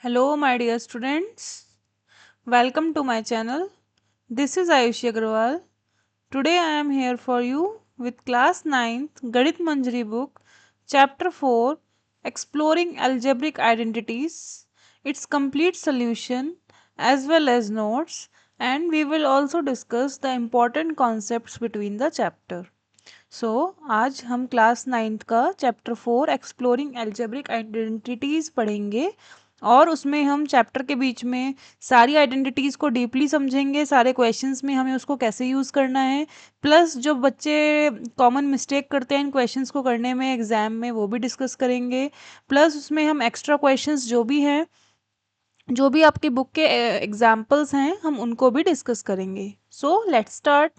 Hello, my dear students. Welcome to my channel. This is Ayushi Agrawal. Today I am here for you with class 9th Gadit Manjari book, chapter 4, Exploring Algebraic Identities, its complete solution as well as notes, and we will also discuss the important concepts between the chapter. आज हम class 9th का chapter 4 exploring algebraic identities पढ़ेंगे और उसमें हम chapter के बीच में सारी आइडेंटिटीज़ को डीपली समझेंगे, सारे क्वेश्चंस में हमें उसको कैसे यूज़ करना है, प्लस जो बच्चे कॉमन मिस्टेक करते हैं इन क्वेश्चंस को करने में एग्ज़ाम में वो भी डिस्कस करेंगे, प्लस उसमें हम एक्स्ट्रा क्वेश्चंस जो भी हैं, जो भी आपकी बुक के एग्जाम्पल्स हैं, हम उनको भी डिस्कस करेंगे. So let's start.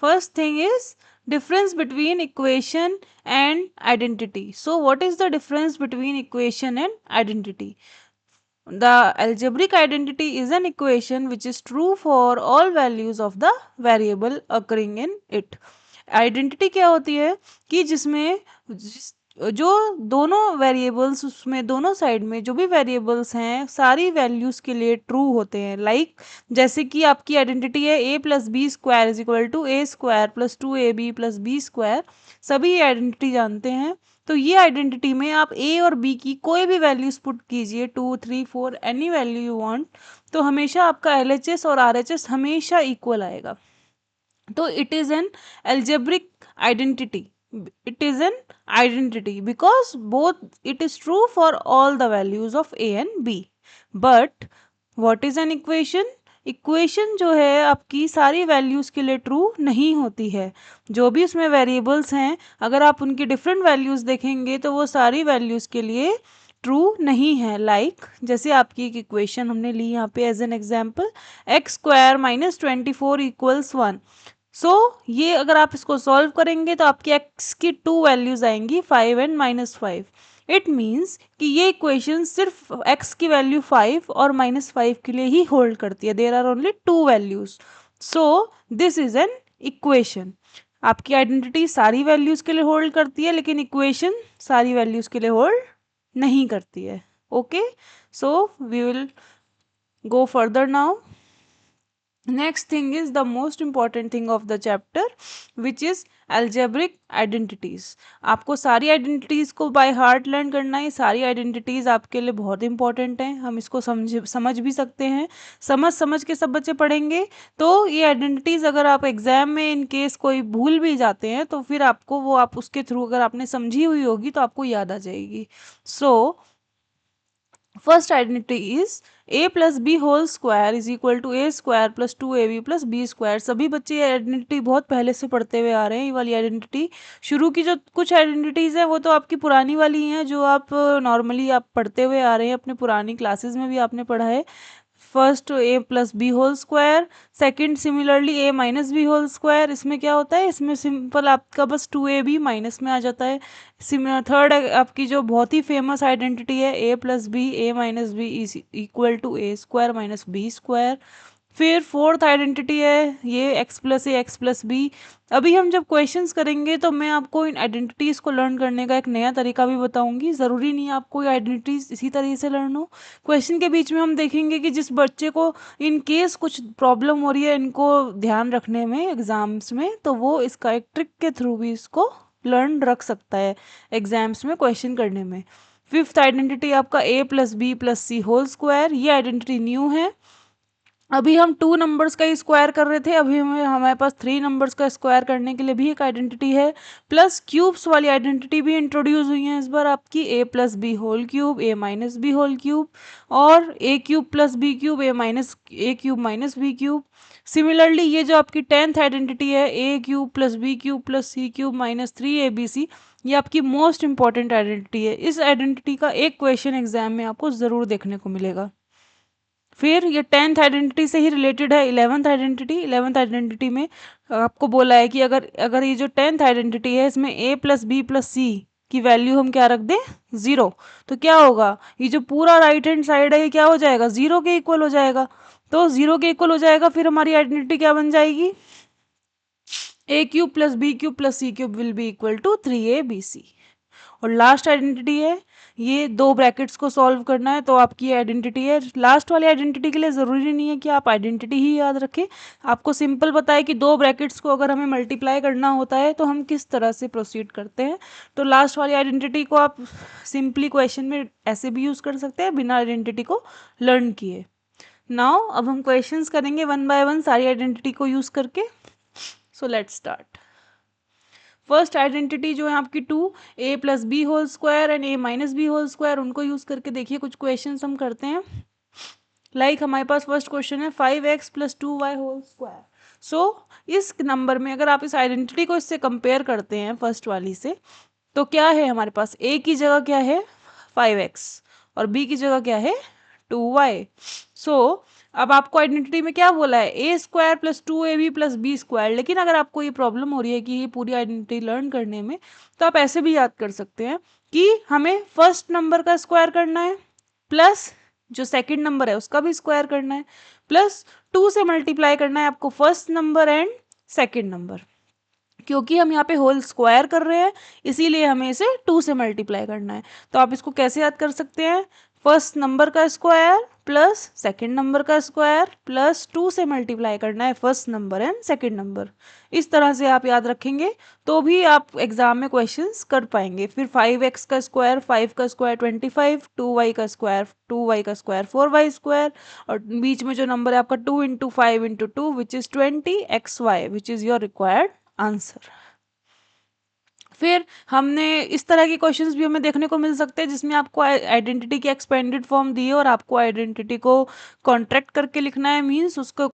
First thing is difference between equation and identity. So what is the difference between equation and identity? The algebraic identity is an equation which is true for all values of the variable occurring in it. Identity क्या होती है कि जिसमें जो दोनों variables उसमें दोनों side में जो भी वेरिएबल्स हैं सारी वैल्यूज़ के लिए ट्रू होते हैं. जैसे कि आपकी आइडेंटिटी है a plus B square is equal to A square plus 2ab plus B square. सभी ये आइडेंटिटी जानते हैं. तो ये आइडेंटिटी में आप a और b की कोई भी वैल्यूज पुट कीजिए 2, 3, 4 एनी वैल्यू यू वांट, तो हमेशा आपका LHS और RHS हमेशा इक्वल आएगा. तो it is an algebraic identity. it is an identity because both it is true for all the values of a and b. but what is an equation? Equation जो है आपकी सारी values के लिए true नहीं होती है. जो भी उसमें वेरिएबल्स हैं अगर आप उनकी डिफरेंट वैल्यूज़ देखेंगे तो वो सारी वैल्यूज़ के लिए ट्रू नहीं है. जैसे आपकी एक इक्वेशन हमने ली यहाँ पे as an example, X square minus 24 equals 1. ये अगर आप इसको सॉल्व करेंगे तो आपकी x की 2 वैल्यूज आएंगी 5 एंड -5. इट मीन्स कि ये इक्वेशन सिर्फ x की वैल्यू 5 और -5 के लिए ही होल्ड करती है. There are only 2 values. So this is an equation. आपकी आइडेंटिटी सारी वैल्यूज के लिए होल्ड करती है लेकिन इक्वेशन सारी वैल्यूज के लिए होल्ड नहीं करती है. Okay, so we will go further now. Next thing is the most important thing of the chapter, which is algebraic identities. आपको सारी आइडेंटिटीज़ को बाय हार्ट लर्न करना है. सारी आइडेंटिटीज़ आपके लिए बहुत इंपॉर्टेंट हैं. हम इसको समझ भी सकते हैं. समझ के सब बच्चे पढ़ेंगे तो ये आइडेंटिटीज़ अगर आप एग्जाम में इन केस कोई भूल भी जाते हैं तो फिर आपको वो आप उसके थ्रू अगर आपने समझी हुई होगी तो आपको याद आ जाएगी. So first identity is a plus B whole square is equal to A square plus 2ab plus B square. सभी बच्चे ये आइडेंटिटी बहुत पहले से पढ़ते हुए आ रहे हैं. ये वाली आइडेंटिटी शुरू की जो कुछ आइडेंटिटीज़ हैं वो तो आपकी पुरानी वाली हैं जो आप नॉर्मली आप पढ़ते हुए आ रहे हैं, अपने पुरानी क्लासेस में भी आपने पढ़ा है. First a plus B whole square, second similarly a minus B whole square. इसमें क्या होता है, इसमें सिंपल आपका बस 2ab माइनस में आ जाता है. थर्ड आपकी जो बहुत ही फेमस आइडेंटिटी है a plus B A minus B is equal to A square minus B square. फिर फोर्थ आइडेंटिटी है ये X plus A X plus B. अभी हम जब क्वेश्चंस करेंगे तो मैं आपको इन आइडेंटिटीज़ को लर्न करने का एक नया तरीका भी बताऊंगी. ज़रूरी नहीं आपको ये आइडेंटिटीज़ इसी तरीके से लर्न हो. क्वेश्चन के बीच में हम देखेंगे कि जिस बच्चे को इन केस कुछ प्रॉब्लम हो रही है इनको ध्यान रखने में एग्ज़ाम्स में, तो वो इसका एक ट्रिक के थ्रू भी इसको लर्न रख सकता है एग्जाम्स में क्वेश्चन करने में. फिफ्थ आइडेंटिटी आपका a plus B plus C whole square. ये आइडेंटिटी न्यू है. अभी हम 2 नंबर्स का ही स्क्वायर कर रहे थे, अभी हमारे पास 3 नंबर्स का स्क्वायर करने के लिए भी एक आइडेंटिटी है. प्लस क्यूब्स वाली आइडेंटिटी भी इंट्रोड्यूस हुई है इस बार आपकी, a plus B whole cube A minus B whole cube और a cube plus B cube A minus A cube minus B cube. Similarly ये जो आपकी 10th आइडेंटिटी है a cube plus B cube plus C cube minus 3abc, ये आपकी most important identity है. इस identity का एक क्वेश्चन एग्जाम में आपको ज़रूर देखने को मिलेगा. फिर ये 10th आइडेंटिटी से ही रिलेटेड है 11th आइडेंटिटी. 11th आइडेंटिटी में आपको बोला है कि अगर अगर ये जो 10th आइडेंटिटी है इसमें a plus B plus c की वैल्यू हम क्या रख दें 0, तो क्या होगा, ये जो पूरा राइट हैंड साइड है ये क्या हो जाएगा 0 के इक्वल हो जाएगा. तो 0 के इक्वल हो जाएगा फिर हमारी आइडेंटिटी क्या बन जाएगी, a cube plus B cube plus C cube will be equal to 3abc. और लास्ट आइडेंटिटी है ये दो ब्रैकेट्स को सॉल्व करना है, तो आपकी आइडेंटिटी है। लास्ट वाली आइडेंटिटी के लिए ज़रूरी नहीं है कि आप आइडेंटिटी ही याद रखें, आपको सिंपल पता है कि दो ब्रैकेट्स को अगर हमें मल्टीप्लाई करना होता है तो हम किस तरह से प्रोसीड करते हैं। तो लास्ट वाली आइडेंटिटी को आप सिंपली क्वेश्चन में ऐसे भी यूज़ कर सकते हैं बिना आइडेंटिटी को लर्न किए। नाउ अब हम क्वेश्चंस करेंगे वन बाय वन सारी आइडेंटिटी को यूज़ करके। So let's start. First identity जो है आपकी 2a+b² एंड a-b², उनको यूज़ करके देखिए कुछ क्वेश्चंस हम करते हैं। हमारे पास फर्स्ट क्वेश्चन है 5x+2y²। सो इस नंबर में अगर आप इस आइडेंटिटी को इससे कंपेयर करते हैं फर्स्ट वाली से, तो क्या है हमारे पास, a की जगह क्या है 5x और b की जगह क्या है 2y। सो अब आपको आइडेंटिटी में क्या बोला है, a² + 2ab + b²। लेकिन अगर आपको ये प्रॉब्लम हो रही है कि ये पूरी आइडेंटिटी लर्न करने में, तो आप ऐसे भी याद कर सकते हैं कि हमें फर्स्ट नंबर का स्क्वायर करना है प्लस जो सेकंड नंबर है उसका भी स्क्वायर करना है, प्लस 2 से मल्टीप्लाई करना है आपको first number and second number. क्योंकि हम यहाँ पे होल स्क्वायर कर रहे हैं इसीलिए हमें इसे 2 से मल्टीप्लाई करना है। तो आप इसको कैसे याद कर सकते हैं, फर्स्ट नंबर का स्क्वायर प्लस सेकंड नंबर का स्क्वायर प्लस 2 से मल्टीप्लाई करना है first number and second number. इस तरह से आप याद रखेंगे तो भी आप एग्जाम में क्वेश्चंस कर पाएंगे। फिर 5x का स्क्वायर 5 का स्क्वायर 25, 2y का स्क्वायर 4y², और बीच में जो नंबर है आपका 2 × 5 × 2 which is 20xy which is your required answer. फिर हमने इस तरह के क्वेश्चंस भी हमें देखने को मिल सकते हैं जिसमें आपको आइडेंटिटी की एक्सपेंडेड फॉर्म दी है और आपको आइडेंटिटी को कॉन्ट्रैक्ट करके लिखना है, मींस उसको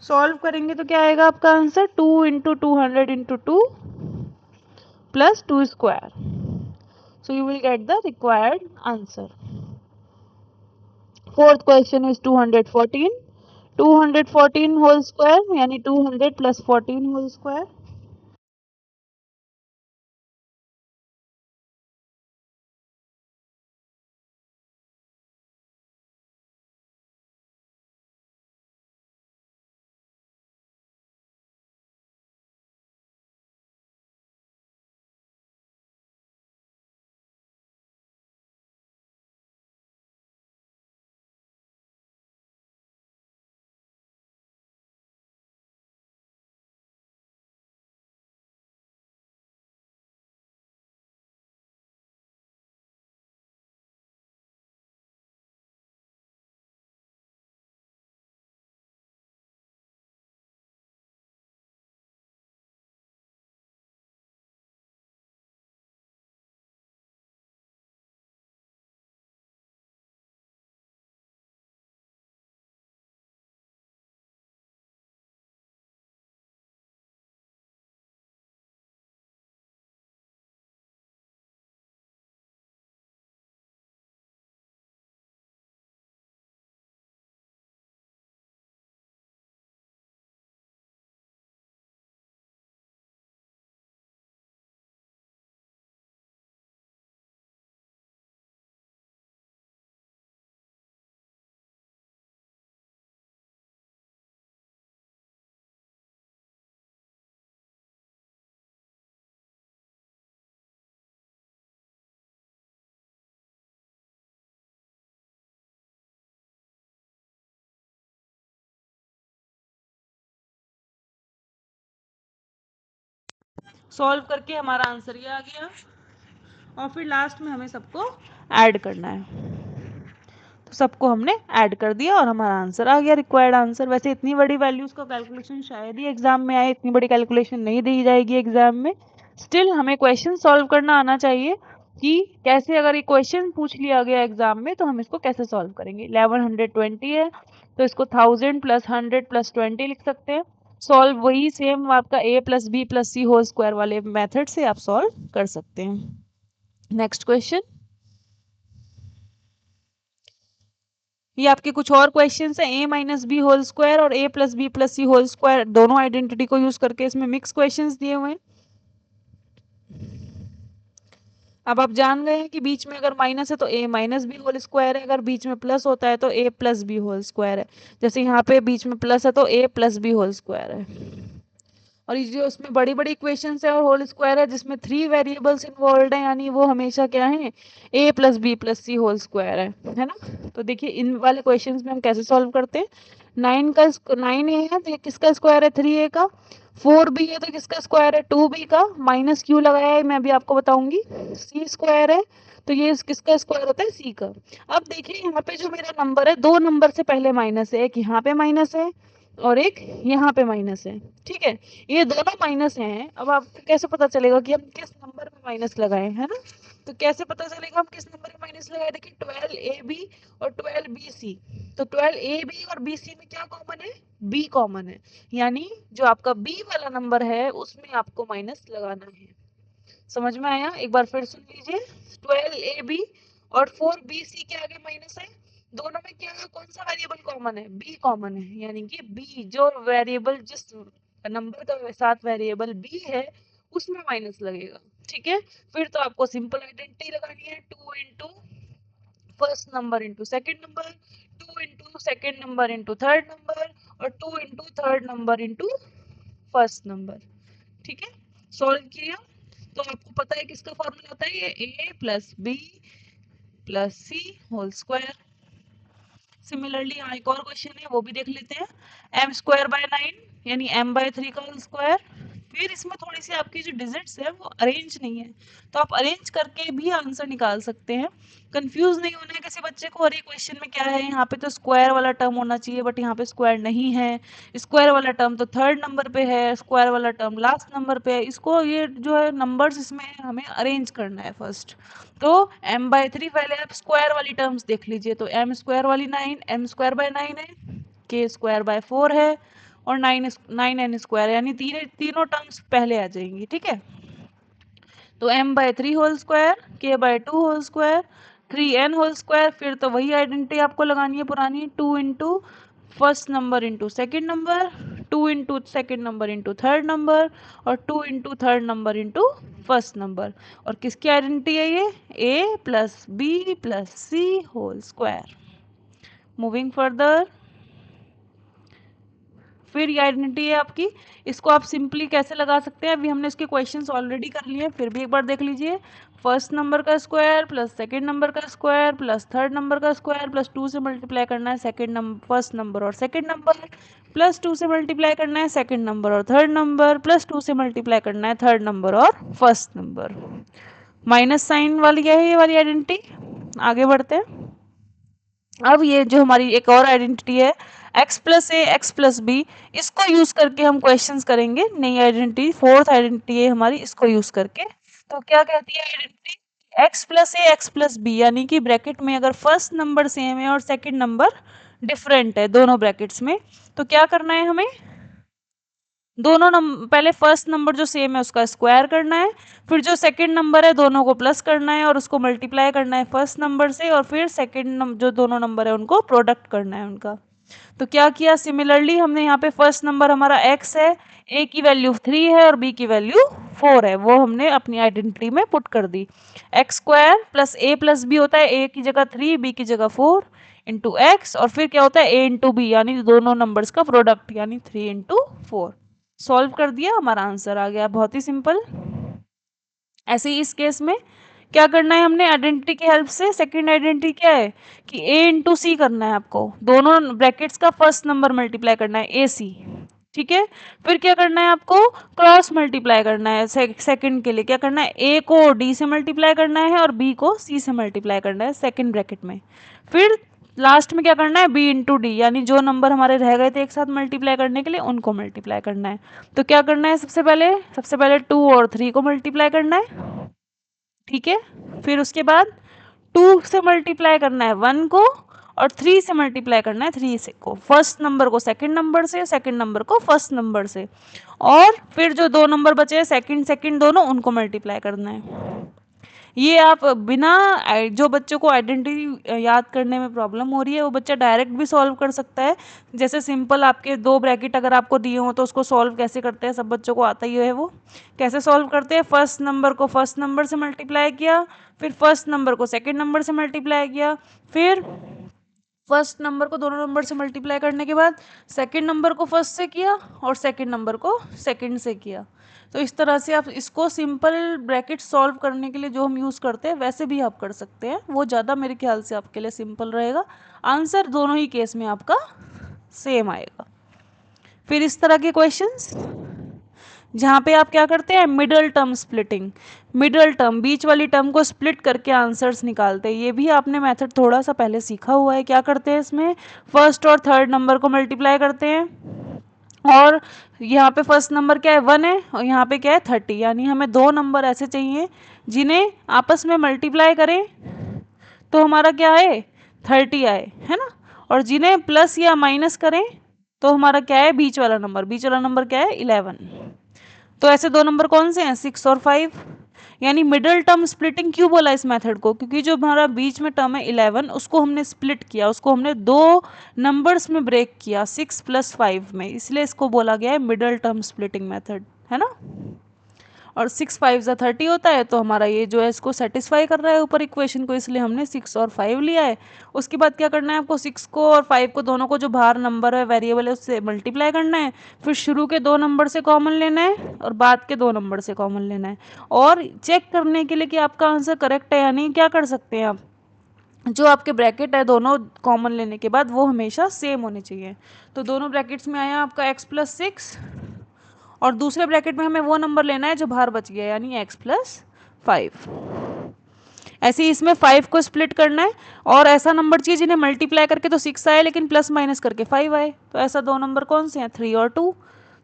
सॉल्व करेंगे तो क्या आएगा आपका answer 2 × 200 × 2 plus 2 square. So you will get the required answer. Fourth question is 214. 214 whole square यानी 200 plus 14 whole square. सॉल्व करके हमारा आंसर ये आ गया और फिर लास्ट में हमें सबको ऐड करना है. तो सबको हमने ऐड कर दिया और हमारा आंसर आ गया रिक्वायर्ड आंसर. वैसे इतनी बड़ी वैल्यूज का कैलकुलेशन शायद ही एग्जाम में आए, इतनी बड़ी कैलकुलेशन नहीं दी जाएगी एग्जाम में. स्टिल हमें क्वेश्चन सॉल्व करना आना चाहिए कि कैसे अगर ये क्वेश्चन पूछ लिया गया एग्जाम में तो हम इसको कैसे सॉल्व करेंगे. 1120 है तो इसको 1000 प्लस 100 प्लस 20 लिख सकते हैं. सॉल्व वही सेम आपका a plus B plus C whole square वाले मेथड से आप सॉल्व कर सकते हैं. Next question. ये आपके कुछ और क्वेश्चंस हैं. a minus B whole square और a plus B plus C whole square दोनों आइडेंटिटी को यूज करके इसमें मिक्स क्वेश्चंस दिए हुए हैं. अब आप जान गए हैं कि बीच में अगर माइनस है तो a minus B whole square है, अगर बीच में प्लस होता है तो a plus B whole square है. जैसे यहाँ पे बीच में प्लस है तो a plus B whole square है. और ये जो उसमें बड़ी बड़ी इक्वेशंस है और होल स्क्वायर है जिसमें 3 वेरिएबल्स इन्वॉल्व है यानी वो हमेशा क्या है a plus B plus C whole square है ना. तो देखिए इन वाले क्वेश्चंस में हम कैसे सॉल्व करते हैं. 9 ए है तो ये किसका स्क्वायर है 3a का. 4b है तो किसका स्क्वायर है 2b का. माइनस क्यों लगाया है मैं अभी आपको बताऊंगी. सी स्क्वायर है तो ये किसका स्क्वायर होता है सी का. अब देखिए यहाँ पे जो मेरा नंबर है दो नंबर से पहले माइनस है, एक यहाँ पे माइनस है और एक यहाँ पे माइनस है. ठीक है, ये दोनों माइनस हैं. अब आपको कैसे पता चलेगा कि हम किस नंबर में माइनस लगाए है ना. तो कैसे पता चलेगा हम किस नंबर में माइनस लगाए. देखिए 12ab और 12bc. तो 12ab और bc में क्या कॉमन है b कॉमन है. यानी जो आपका b वाला नंबर है उसमें आपको माइनस लगाना है. समझ में आया. एक बार फिर सुन लीजिए. 12ab और 4bc के आगे माइनस है. दोनों में क्या है कौन सा वेरिएबल कॉमन है b कॉमन है. यानी कि b जो वेरिएबल जिस नंबर का साथ वेरिएबल b है उसमें माइनस लगेगा. ठीक है, फिर तो आपको सिंपल आइडेंटिटी लगानी है. 2 into first number into second number, 2 into second number into third number और 2 into third number into first number. ठीक है, सॉल्व किया तो आपको पता है किसका फॉर्मूला होता है ये a plus B plus C whole square. Similarly यहाँ एक और क्वेश्चन है वो भी देख लेते हैं. m स्क्वायर बाय 9 यानी m बाय 3 का होल स्क्वायर. फिर इसमें थोड़ी सी आपकी जो डिजिट्स है वो अरेंज नहीं है तो आप अरेंज करके भी आंसर निकाल सकते हैं. कंफ्यूज नहीं होना है किसी बच्चे को. अरे क्वेश्चन में क्या है यहाँ पे तो स्क्वायर वाला टर्म होना चाहिए बट यहाँ पे स्क्वायर नहीं है. स्क्वायर वाला टर्म तो थर्ड नंबर पे है, स्क्वायर वाला टर्म लास्ट नंबर पे है. इसको ये जो है नंबर्स इसमें हमें अरेंज करना है फर्स्ट. तो m बाय 3 पहले आप स्क्वायर वाली टर्म्स देख लीजिए. तो m स्क्वायर वाली 9 m स्क्वायर बाय 9 है, k स्क्वायर बाय 4 है और 9n स्क्वायर, यानी तीनों टर्म्स पहले आ जाएंगी। ठीक है, तो m/3 whole square, k/2 whole square, 3n whole square. फिर तो वही आइडेंटिटी आपको लगानी है पुरानी, 2 into first number into second number, 2 into second number into third number, और 2 into third number into first number. और किसकी आइडेंटिटी है ये? a plus B plus C whole square. Moving further, फिर ये आइडेंटिटी है आपकी। इसको आप सिंपली कैसे लगा सकते हैं, अभी हमने इसके क्वेश्चंस ऑलरेडी कर लिए हैं, फिर भी एक बार देख लीजिए। फर्स्ट नंबर का स्क्वायर प्लस सेकंड नंबर का स्क्वायर प्लस थर्ड नंबर का स्क्वायर प्लस 2 से मल्टीप्लाई करना है सेकंड नंबर, फर्स्ट नंबर और सेकंड नंबर, प्लस 2 से मल्टीप्लाई करना है सेकंड नंबर और थर्ड नंबर, प्लस 2 से मल्टीप्लाई करना है थर्ड नंबर और फर्स्ट नंबर। माइनस साइन वाली क्या है ये वाली आइडेंटिटी? आगे बढ़ते हैं। अब ये जो हमारी एक और आइडेंटिटी है x plus A X plus B, इसको यूज करके हम क्वेश्चंस करेंगे। नई आइडेंटिटी, फोर्थ आइडेंटिटी है हमारी, इसको यूज करके। तो क्या कहती है identity? x plus A X plus B, यानी कि ब्रैकेट में अगर फर्स्ट नंबर सेम है और सेकंड नंबर डिफरेंट है दोनों ब्रैकेट्स में, तो क्या करना है हमें? दोनों नंबर, पहले फर्स्ट नंबर जो सेम है उसका स्क्वायर करना है, फिर जो सेकंड नंबर है दोनों को प्लस करना है और उसको मल्टीप्लाई करना है फर्स्ट नंबर से, और फिर सेकंड जो दोनों नंबर है उनको प्रोडक्ट करना है उनका। तो क्या किया? सिमिलरली हमने यहाँ पे फर्स्ट नंबर हमारा x है, a की वैल्यू 3 है और b की वैल्यू 4 है, वो हमने अपनी आइडेंटिटी में पुट कर दी। X square plus a plus b होता है a की जगह 3, b की जगह 4 इंटू एक्स, और फिर क्या होता है a इंटू बी, यानी दोनों नंबर्स का प्रोडक्ट, यानी 3 इंटू 4। सॉल्व कर दिया, हमारा आंसर आ गया, बहुत ही सिंपल। ऐसे ही इस केस में क्या करना है हमने आइडेंटिटी की हेल्प से? सेकंड आइडेंटिटी क्या है कि a इंटू सी करना है आपको, दोनों ब्रैकेट्स का फर्स्ट नंबर मल्टीप्लाई करना है ए सी। ठीक है, फिर क्या करना है आपको? क्रॉस मल्टीप्लाई करना है। सेकंड के लिए क्या करना है? a को d से मल्टीप्लाई करना है और b को c से मल्टीप्लाई करना है सेकंड ब्रैकेट में। फिर लास्ट में क्या करना है? b इंटू डी, यानी जो नंबर हमारे रह गए थे एक साथ मल्टीप्लाई करने के लिए उनको मल्टीप्लाई करना है। तो क्या करना है? सबसे पहले 2 और 3 को मल्टीप्लाई करना है। ठीक है, फिर उसके बाद 2 से मल्टीप्लाई करना है 1 को, और 3 से मल्टीप्लाई करना है 3 से को, फर्स्ट नंबर को सेकंड नंबर से, सेकंड नंबर को फर्स्ट नंबर से, और फिर जो दो नंबर बचे हैं सेकंड सेकंड दोनों, उनको मल्टीप्लाई करना है। ये आप बिना जो बच्चों को आइडेंटिटी याद करने में प्रॉब्लम हो रही है वो बच्चा डायरेक्ट भी सॉल्व कर सकता है। जैसे सिंपल आपके दो ब्रैकेट अगर आपको दिए हो तो उसको सॉल्व कैसे करते हैं, सब बच्चों को आता ही है। वो कैसे सॉल्व करते हैं? फर्स्ट नंबर को फर्स्ट नंबर से मल्टीप्लाई किया, फिर फर्स्ट नंबर को सेकेंड नंबर से मल्टीप्लाई किया, फिर फर्स्ट नंबर को दोनों नंबर से मल्टीप्लाई करने के बाद सेकंड नंबर को फर्स्ट से किया और सेकंड नंबर को सेकंड से किया। तो इस तरह से आप इसको सिंपल ब्रैकेट सॉल्व करने के लिए जो हम यूज़ करते हैं वैसे भी आप कर सकते हैं, वो ज़्यादा मेरे ख्याल से आपके लिए सिंपल रहेगा। आंसर दोनों ही केस में आपका सेम आएगा। फिर इस तरह के क्वेश्चंस जहाँ पे आप क्या करते हैं? Middle term splitting, middle term बीच वाली टर्म को स्प्लिट करके आंसर्स निकालते हैं। ये भी आपने मेथड थोड़ा सा पहले सीखा हुआ है। क्या करते हैं इसमें? फर्स्ट और थर्ड नंबर को मल्टीप्लाई करते हैं, और यहाँ पे फर्स्ट नंबर क्या है? 1 है, और यहाँ पे क्या है? 30, यानी हमें दो नंबर ऐसे चाहिए जिन्हें आपस में मल्टीप्लाई करें तो हमारा क्या आए? 30 आए, है ना। और जिन्हें प्लस या माइनस करें तो हमारा क्या है? बीच वाला नंबर, बीच वाला नंबर क्या है? 11। तो ऐसे दो नंबर कौन से हैं? 6 और 5। यानी मिडिल टर्म स्प्लिटिंग क्यों बोला इस मेथड को? क्योंकि जो हमारा बीच में टर्म है 11, उसको हमने स्प्लिट किया, उसको हमने दो नंबर्स में ब्रेक किया 6 प्लस 5 में, इसलिए इसको बोला गया है मिडिल टर्म स्प्लिटिंग मेथड, है ना। और 6 5 ज़ा 30 होता है, तो हमारा ये जो है इसको सेटिस्फाई कर रहा है ऊपर इक्वेशन को, इसलिए हमने 6 और 5 लिया है। उसके बाद क्या करना है आपको? 6 को और 5 को, दोनों को जो बाहर नंबर है वेरिएबल है उससे मल्टीप्लाई करना है, फिर शुरू के दो नंबर से कॉमन लेना है और बाद के दो नंबर से कॉमन लेना है। और चेक करने के लिए कि आपका आंसर करेक्ट है या नहीं, क्या कर सकते हैं आप? जो आपके ब्रैकेट है दोनों कॉमन लेने के बाद वो हमेशा सेम होने चाहिए। तो दोनों ब्रैकेट्स में आया आपका x+6, और दूसरे ब्रैकेट में हमें वो नंबर लेना है जो बाहर बच गया, यानी x+5। ऐसे ही इसमें 5 को स्प्लिट करना है, और ऐसा नंबर चाहिए जिन्हें मल्टीप्लाई करके तो 6 आए लेकिन प्लस माइनस करके 5 आए। तो ऐसा दो नंबर कौन से हैं? 3 और 2।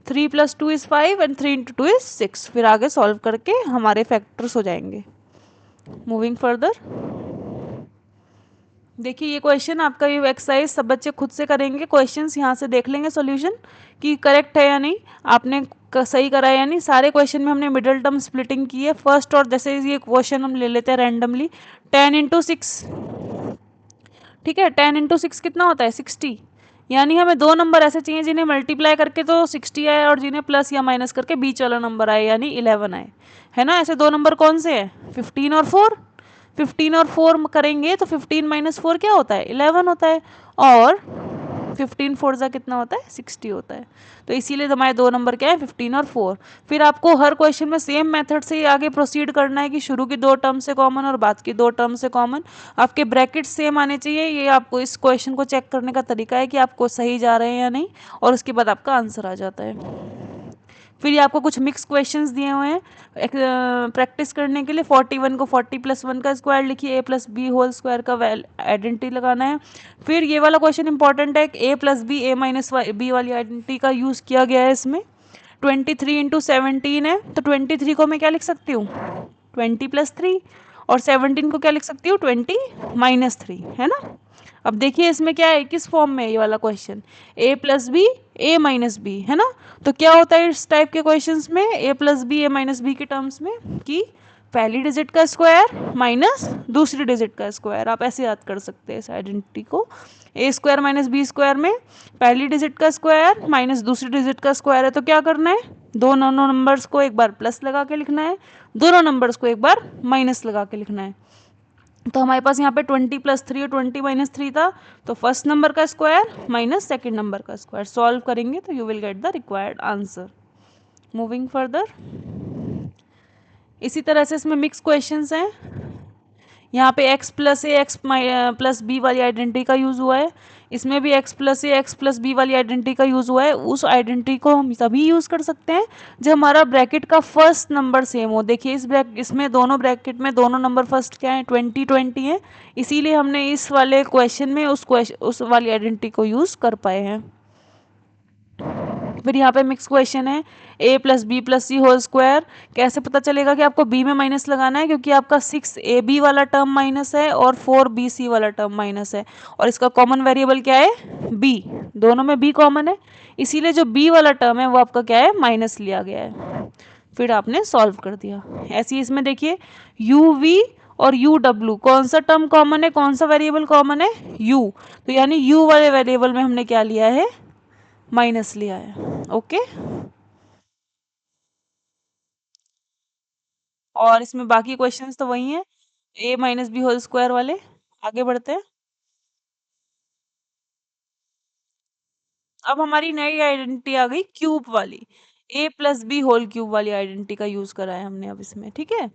3 + 2 = 5 एंड 3 × 2 = 6। फिर आगे सॉल्व करके हमारे फैक्टर्स हो जाएंगे। मूविंग फर्दर, देखिए ये क्वेश्चन आपका, ये एक्सरसाइज सब बच्चे खुद से करेंगे, क्वेश्चंस यहाँ से देख लेंगे सॉल्यूशन कि करेक्ट है या नहीं, आपने सही करा है या नहीं। सारे क्वेश्चन में हमने मिडिल टर्म स्प्लिटिंग की है फर्स्ट, और जैसे ये क्वेश्चन हम ले लेते हैं रैंडमली, 10 × 6, ठीक है, 10 × 6 कितना होता है 60, यानी हमें दो नंबर ऐसे चाहिए जिन्हें मल्टीप्लाई करके तो 60 आए और जिन्हें प्लस या माइनस करके बीच वाला नंबर आए यानी 11 आए, है ना। ऐसे दो नंबर कौन से हैं, 15 और 4। 15 और 4 करेंगे तो 15 - 4 क्या होता है, 11 होता है, और 15 4 जा कितना होता है 60 होता है। तो इसीलिए हमारे दो नंबर क्या है 15 और 4। फिर आपको हर क्वेश्चन में सेम मेथड से ही आगे प्रोसीड करना है कि शुरू की दो टर्म से कॉमन और बाद की दो टर्म से कॉमन, आपके ब्रैकेट सेम आने चाहिए। ये आपको इस क्वेश्चन को चेक करने का तरीका है कि आपको सही जा रहे हैं या नहीं, और उसके बाद आपका आंसर आ जाता है। फिर ये आपको कुछ मिक्स क्वेश्चंस दिए हुए हैं प्रैक्टिस करने के लिए। 41 को 40 + 1 का स्क्वायर लिखिए, a+b होल स्क्वायर का आइडेंटिटी लगाना है। फिर ये वाला क्वेश्चन इंपॉर्टेंट है, a+b a-b वाली आइडेंटिटी का यूज़ किया गया है इसमें। 23 × 17 है, तो 23 को मैं क्या लिख सकती हूँ 20 + 3, और 17 को क्या लिख सकती हूँ 20 - 3, है ना। अब देखिए इसमें क्या है, किस फॉर्म में है ये वाला क्वेश्चन, a+b a-b, है ना। तो क्या होता है इस टाइप के क्वेश्चंस में, a+b a-b के टर्म्स में कि पहली डिजिट का स्क्वायर माइनस दूसरी डिजिट का स्क्वायर, आप ऐसे याद कर सकते हैं इस आइडेंटिटी को। a² - b² में पहली डिजिट का स्क्वायर माइनस दूसरी डिजिट का स्क्वायर है, तो क्या करना है, दोनों नंबर्स को एक बार प्लस लगा के लिखना है, दोनों नंबर्स को एक बार माइनस लगा के लिखना है। तो हमारे पास यहाँ पे 20 + 3 और 20 - 3 था, तो फर्स्ट नंबर का स्क्वायर माइनस सेकेंड नंबर का स्क्वायर सॉल्व करेंगे तो you will get the required answer. Moving further, इसी तरह से इसमें मिक्स क्वेश्चंस हैं। यहाँ पे x+a x+b वाली आइडेंटिटी का यूज़ हुआ है, इसमें भी x+a x+b वाली आइडेंटिटी का यूज़ हुआ है। उस आइडेंटिटी को हम तभी यूज़ कर सकते हैं जब हमारा ब्रैकेट का फर्स्ट नंबर सेम हो। देखिए इसमें दोनों ब्रैकेट में दोनों नंबर फर्स्ट क्या है 20 20 है, इसीलिए हमने इस वाले क्वेश्चन में उस वाली आइडेंटिटी को यूज़ कर पाए हैं। फिर यहाँ पे मिक्स क्वेश्चन है, a+b+c होल स्क्वायर, कैसे पता चलेगा कि आपको b में माइनस लगाना है, क्योंकि आपका 6ab वाला टर्म माइनस है और 4bc वाला टर्म माइनस है, और इसका कॉमन वेरिएबल क्या है b, दोनों में b कॉमन है, इसीलिए जो b वाला टर्म है वो आपका क्या है माइनस लिया गया है। फिर आपने सॉल्व कर दिया। ऐसे ही इसमें देखिए uv और uw, कौन सा टर्म कॉमन है, कौन सा वेरिएबल कॉमन है u, तो यानी u वाले वेरिएबल में हमने क्या लिया है माइनस लिया है। ओके, और इसमें बाकी क्वेश्चंस तो वही हैं, a-b होल स्क्वायर वाले। आगे बढ़ते हैं। अब हमारी नई आइडेंटिटी आ गई क्यूब वाली, a+b होल क्यूब वाली आइडेंटिटी का यूज करा है हमने अब इसमें, ठीक है।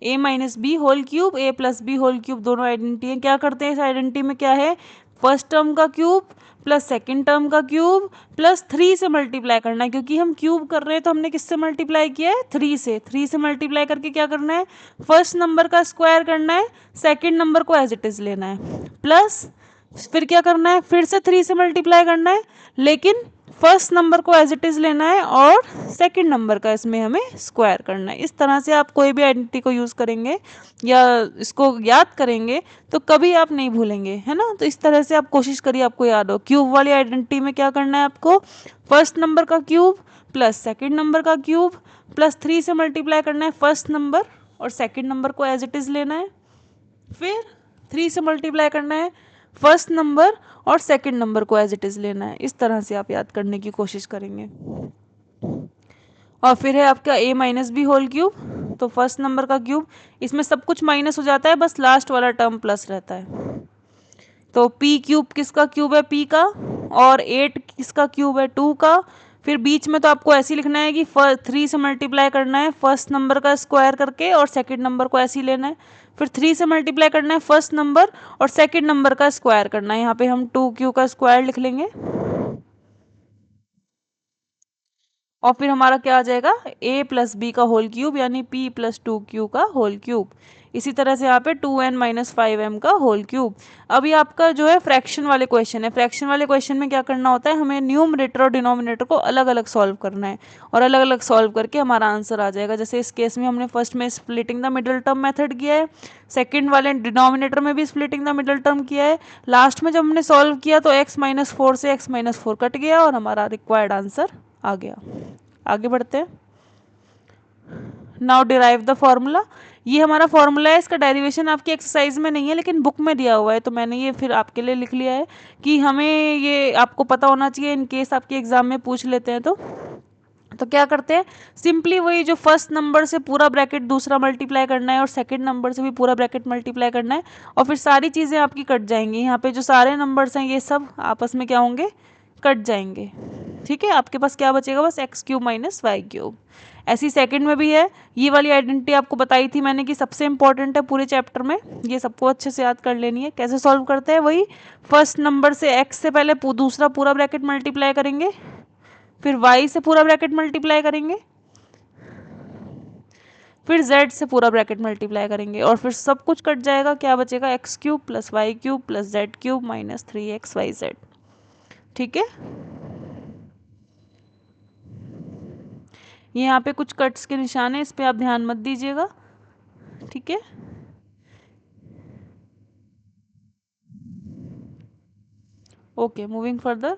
a-b whole cube a+b whole cube दोनों आइडेंटिटी है। क्या करते हैं इस आइडेंटिटी में, क्या है, फर्स्ट टर्म का क्यूब प्लस सेकेंड टर्म का क्यूब प्लस 3 से मल्टीप्लाई करना है, क्योंकि हम क्यूब कर रहे हैं तो हमने किससे मल्टीप्लाई किया है 3 से। 3 से मल्टीप्लाई करके क्या करना है, फर्स्ट नंबर का स्क्वायर करना है, सेकेंड नंबर को एज इट इज लेना है, प्लस फिर क्या करना है, फिर से 3 से मल्टीप्लाई करना है, लेकिन फर्स्ट नंबर को एज इट इज लेना है और सेकंड नंबर का इसमें हमें स्क्वायर करना है। इस तरह से आप कोई भी आइडेंटिटी को यूज़ करेंगे या इसको याद करेंगे तो कभी आप नहीं भूलेंगे, है ना। तो इस तरह से आप कोशिश करिए आपको याद हो। क्यूब वाली आइडेंटिटी में क्या करना है आपको, फर्स्ट नंबर का क्यूब प्लस सेकेंड नंबर का क्यूब प्लस 3 से मल्टीप्लाई करना है फर्स्ट नंबर और सेकेंड नंबर को एज इट इज लेना है, फिर 3 से मल्टीप्लाई करना है फर्स्ट नंबर और सेकंड नंबर को एज इट इज़ लेना है। इस तरह से आप याद करने की कोशिश करेंगे। और फिर है आपका a-b होल क्यूब, तो फर्स्ट नंबर का क्यूब, इसमें सब कुछ माइनस हो जाता है, बस लास्ट वाला टर्म प्लस रहता है। तो p³ किसका क्यूब है p का, और 8 किसका क्यूब है 2 का। फिर बीच में तो आपको ऐसे ही लिखना है कि 3 से मल्टीप्लाई करना है फर्स्ट नंबर का स्क्वायर करके और सेकंड नंबर को ऐसे ही लेना है, फिर 3 से मल्टीप्लाई करना है फर्स्ट नंबर और सेकंड नंबर का स्क्वायर करना है। यहाँ पे हम 2q का स्क्वायर लिख लेंगे और फिर हमारा क्या आ जाएगा a+b का होल क्यूब यानी p + 2q का होल क्यूब। इसी तरह से यहाँ पे 2n-5m का होल क्यूब। अब ये आपका जो है फ्रैक्शन वाले क्वेश्चन है। फ्रैक्शन वाले क्वेश्चन में क्या करना होता है, हमें न्यूमरेटर और डिनोमिनेटर को अलग अलग सॉल्व करना है और अलग अलग सॉल्व करके हमारा आंसर आ जाएगा। जैसे इस केस में हमने फर्स्ट में splitting the middle term method किया है, सेकेंड वाले डिनोमिनेटर में भी स्प्लिटिंग द मिडल टर्म किया है, लास्ट में जब हमने सॉल्व किया तो x-4 से x-4 कट गया और हमारा रिक्वायर्ड आंसर आ गया। आगे बढ़ते हैं। Now derive the formula. ये हमारा फॉर्मूला है, इसका डेरिवेशन आपकी एक्सरसाइज में नहीं है लेकिन बुक में दिया हुआ है, तो मैंने ये फिर आपके लिए लिख लिया है कि हमें ये आपको पता होना चाहिए इन केस आपके एग्जाम में पूछ लेते हैं। तो क्या करते हैं, सिंपली वही जो फर्स्ट नंबर से पूरा ब्रैकेट दूसरा मल्टीप्लाई करना है और सेकंड नंबर से भी पूरा ब्रैकेट मल्टीप्लाई करना है और फिर सारी चीज़ें आपकी कट जाएंगी। यहाँ पे जो सारे नंबर्स हैं ये सब आपस में क्या होंगे, कट जाएंगे। ठीक है, आपके पास क्या बचेगा, बस x³ - y³। ऐसी सेकंड में भी है। ये वाली आइडेंटिटी आपको बताई थी मैंने कि सबसे इंपॉर्टेंट है पूरे चैप्टर में, ये सबको अच्छे से याद कर लेनी है। कैसे सॉल्व करते हैं, वही फर्स्ट नंबर से x से पहले दूसरा पूरा ब्रैकेट मल्टीप्लाई करेंगे, फिर y से पूरा ब्रैकेट मल्टीप्लाई करेंगे, फिर z से पूरा ब्रैकेट मल्टीप्लाई करेंगे और फिर सब कुछ कट जाएगा। क्या बचेगा, x³ + y³ + z³ - 3xyz। ठीक है, ये यहाँ पे कुछ कट्स के निशान है, इस पे आप ध्यान मत दीजिएगा। ठीक है, ओके, मूविंग फर्दर।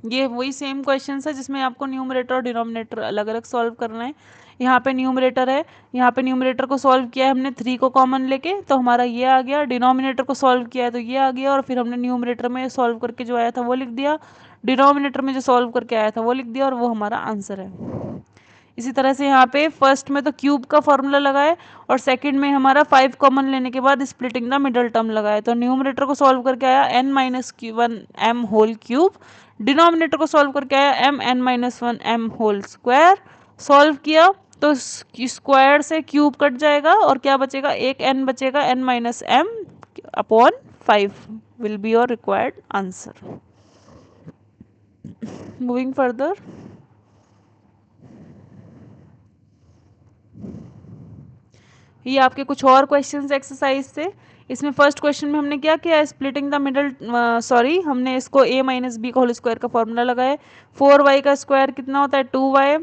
ये वही सेम क्वेश्चन है जिसमें आपको न्यूमरेटर और डिनोमिनेटर अलग अलग सॉल्व करना है। यहाँ पे न्यूमरेटर है, यहाँ पे न्यूमरेटर को सॉल्व किया है हमने 3 को कॉमन लेके, तो हमारा ये आ गया। डिनोमिनेटर को सॉल्व किया है तो ये आ गया और फिर हमने न्यूमरेटर में सॉल्व करके जो आया था वो लिख दिया, डिनोमिनेटर में जो सॉल्व करके आया था वो लिख दिया और वो हमारा आंसर है। इसी तरह से यहाँ पे फर्स्ट में तो क्यूब का फॉर्मूला लगाए और सेकंड में हमारा 5 कॉमन लेने के बाद स्प्लिटिंग द मिडल टर्म लगाए, तो न्यूमरेटर को सॉल्व करके आया n-1m होल क्यूब, डिनोमिनेटर को सॉल्व करके आया mn-1m होल स्क्वायर। सॉल्व किया तो स्क्वायर से क्यूब कट जाएगा और क्या बचेगा, एक n बचेगा, n-m/5 will be your required answer. Moving further. ये आपके कुछ और क्वेश्चंस एक्सरसाइज से। इसमें फर्स्ट क्वेश्चन में हमने क्या किया, स्प्लिटिंग द मिडल, सॉरी हमने इसको a - b का होल स्क्वायर का फॉर्मूला लगाया। 4y का स्क्वायर कितना होता है, 2y।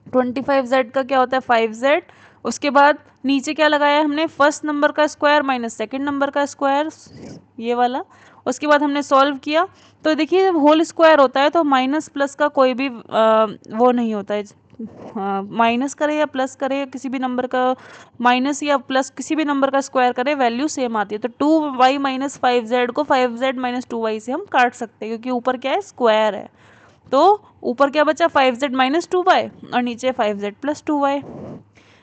25z का क्या होता है, 5z। उसके बाद नीचे क्या लगाया हमने, फर्स्ट नंबर का स्क्वायर माइनस सेकंड नंबर का स्क्वायर, ये वाला। उसके बाद हमने सॉल्व किया तो देखिए जब होल स्क्वायर होता है तो माइनस प्लस का कोई भी वो नहीं होता है, माइनस करे या प्लस करे या किसी भी नंबर का माइनस या प्लस किसी भी नंबर का स्क्वायर करे वैल्यू सेम आती है। तो 2y - 5z को 5z - 2y से हम काट सकते हैं क्योंकि ऊपर क्या है, स्क्वायर है। तो ऊपर क्या बचा, 5z - 2y और नीचे 5z + 2y।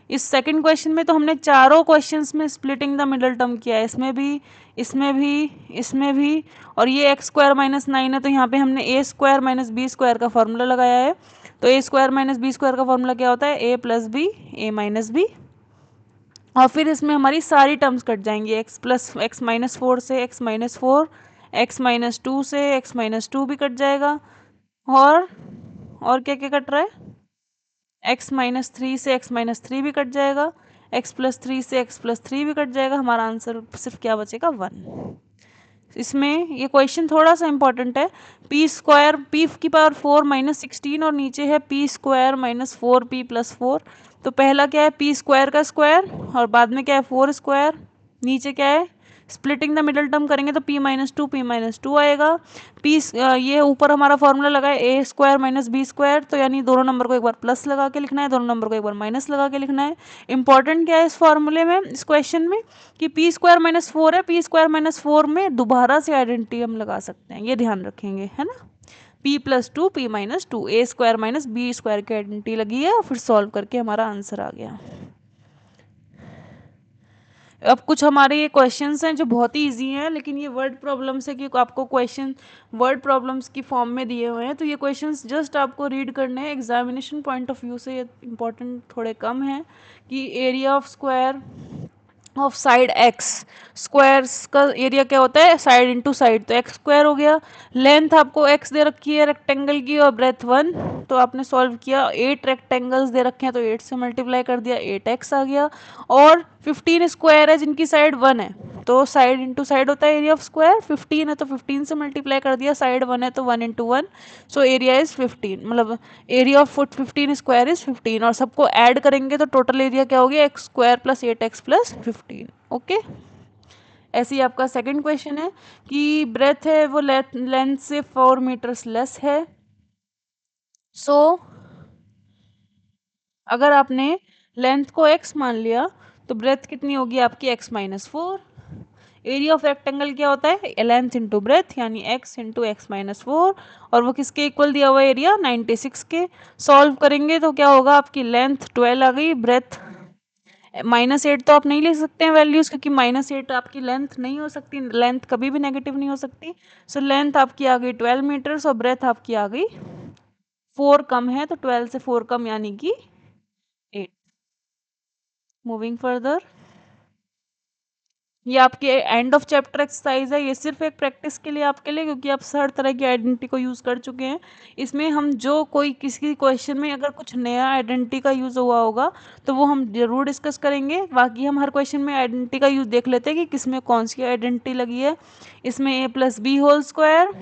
इस सेकंड क्वेश्चन में तो हमने चारों क्वेश्चंस में स्प्लिटिंग द मिडल टर्म किया है, इसमें भी, इसमें भी, इसमें भी। और ये x² - 9 है तो यहाँ पे हमने a² - b² का फॉर्मूला लगाया है। तो a² - b² का फॉर्मूला क्या होता है, a + b, a - b। और फिर इसमें हमारी सारी टर्म्स कट जाएंगी, x - 4 से x - 4, x - 2 से x - 2 भी कट जाएगा। और क्या क्या कट रहा है, x - 3 से x - 3 भी कट जाएगा, x + 3 से x + 3 भी कट जाएगा। हमारा आंसर सिर्फ क्या बचेगा, 1। इसमें ये क्वेश्चन थोड़ा सा इंपॉर्टेंट है। p² p⁴ - 16 और नीचे है p² - 4p + 4। तो पहला क्या है, p² का स्क्वायर और बाद में क्या है, 4²। नीचे क्या है, स्प्लिटिंग द मिडल टर्म करेंगे तो p - 2 p - 2 आएगा। ये ऊपर हमारा फॉर्मूला लगा है a² - b², तो यानी दोनों नंबर को एक बार प्लस लगा के लिखना है, दोनों नंबर को एक बार माइनस लगा के लिखना है। इंपॉर्टेंट क्या है इस फॉर्मूले में, इस क्वेश्चन में, कि p² - 4 है, p² - 4 में दोबारा से आइडेंटिटी हम लगा सकते हैं, ये ध्यान रखेंगे, है ना। p + 2 p - 2, a² - b² की आइडेंटिटी लगी है और फिर सॉल्व करके हमारा आंसर आ गया। अब कुछ हमारे ये क्वेश्चंस हैं जो बहुत ही इजी हैं लेकिन ये वर्ड प्रॉब्लम्स है कि आपको क्वेश्चन वर्ड प्रॉब्लम्स की फॉर्म में दिए हुए हैं, तो ये क्वेश्चंस जस्ट आपको रीड करने हैं। एग्जामिनेशन पॉइंट ऑफ व्यू से ये इंपॉर्टेंट थोड़े कम हैं कि area of square of side x, squares का एरिया क्या होता है, साइड इंटू साइड, तो एक्स स्क्वायर हो गया। लेंथ आपको एक्स दे रखी है रेक्टेंगल की और ब्रेथ 1, तो आपने सॉल्व किया, 8 रेक्टेंगल्स दे रखे हैं तो 8 से मल्टीप्लाई कर दिया, 8x आ गया। और 15 स्क्वायर है जिनकी साइड 1 है, तो साइड इंटू साइड होता है एरिया ऑफ स्क्वायर, 15 है तो 15 से मल्टीप्लाई कर दिया, साइड 1 है तो 1 इंटू 1, सो एरिया इज 15, मतलब area of foot 15 square is 15, और सबको ऐड करेंगे तो टोटल एरिया क्या हो गया, x square plus 8x plus 15। Okay, ऐसे ही आपका सेकंड क्वेश्चन है कि ब्रेथ है वो लेंथ से 4 मीटर्स लेस है। सो अगर आपने लेंथ को x मान लिया तो ब्रेथ कितनी होगी आपकी, x minus 4। Area of rectangle क्या होता है, लेंथ इंटू ब्रेथ, यानी x इंटू एक्स माइनस 4, और वो किसके इक्वल दिया हुआ है, एरिया 96 के। सॉल्व करेंगे तो क्या होगा, आपकी लेंथ 12 आ गई, ब्रेथ -8 तो आप नहीं ले सकते हैं वैल्यूज, क्योंकि -8 आपकी लेंथ नहीं हो सकती, लेंथ कभी भी नेगेटिव नहीं हो सकती। सो लेंथ आपकी आ गई 12 मीटर्स और ब्रेथ आपकी आ गई 4 कम है, तो 12 से 4 कम यानी कि 8। मूविंग फर्दर, ये आपके एंड ऑफ चैप्टर एक्सरसाइज है, ये सिर्फ एक प्रैक्टिस के लिए आपके लिए, क्योंकि आप हर तरह की आइडेंटिटी को यूज़ कर चुके हैं। इसमें हम जो कोई किसी क्वेश्चन में अगर कुछ नया आइडेंटिटी का यूज़ हुआ होगा तो वो हम जरूर डिस्कस करेंगे। बाकी हम हर क्वेश्चन में आइडेंटिटी का यूज़ देख लेते हैं कि किसमें कौन सी आइडेंटिटी लगी है। इसमें a plus B whole square,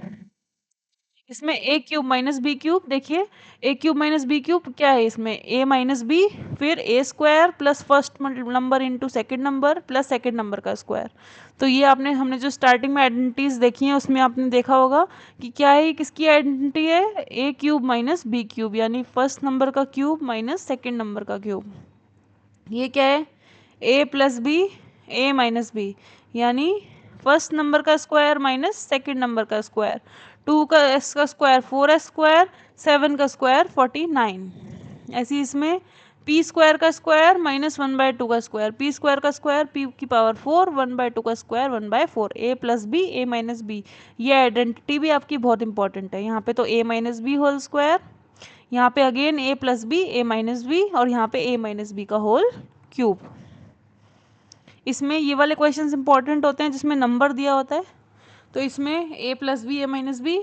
इसमें a cube minus B cube, देखिए a cube minus B cube क्या है, इसमें ए माइनस बी, फिर a square plus first number into second number plus second number का स्क्वायर। तो ये आपने हमने जो स्टार्टिंग में आइडेंटिटीज देखी हैं उसमें आपने देखा होगा कि क्या है, किसकी आइडेंटिटी है, a cube minus B cube, यानी फर्स्ट नंबर का क्यूब माइनस सेकेंड नंबर का क्यूब। ये क्या है, a plus B, A minus B, यानी फर्स्ट नंबर का स्क्वायर माइनस सेकेंड नंबर का स्क्वायर। 2 का एस का स्क्वायर 4 स्क्वायर, 7 का स्क्वायर 49। ऐसी इसमें पी स्क्वायर का स्क्वायर माइनस 1/2 का स्क्वायर, पी स्क्वायर का स्क्वायर पी की पावर 4, 1/2 का स्क्वायर 1/4, ए प्लस बी, ए माइनस बी। ये आइडेंटिटी भी आपकी बहुत इंपॉर्टेंट है। यहाँ पे तो ए माइनस बी होल स्क्वायर, यहाँ पे अगेन ए प्लस बी, ए माइनस बी, और यहाँ पे ए माइनस बी का होल क्यूब। इसमें ये वाले क्वेश्चंस इंपॉर्टेंट होते हैं जिसमें नंबर दिया होता है, तो इसमें a plus B, A minus b,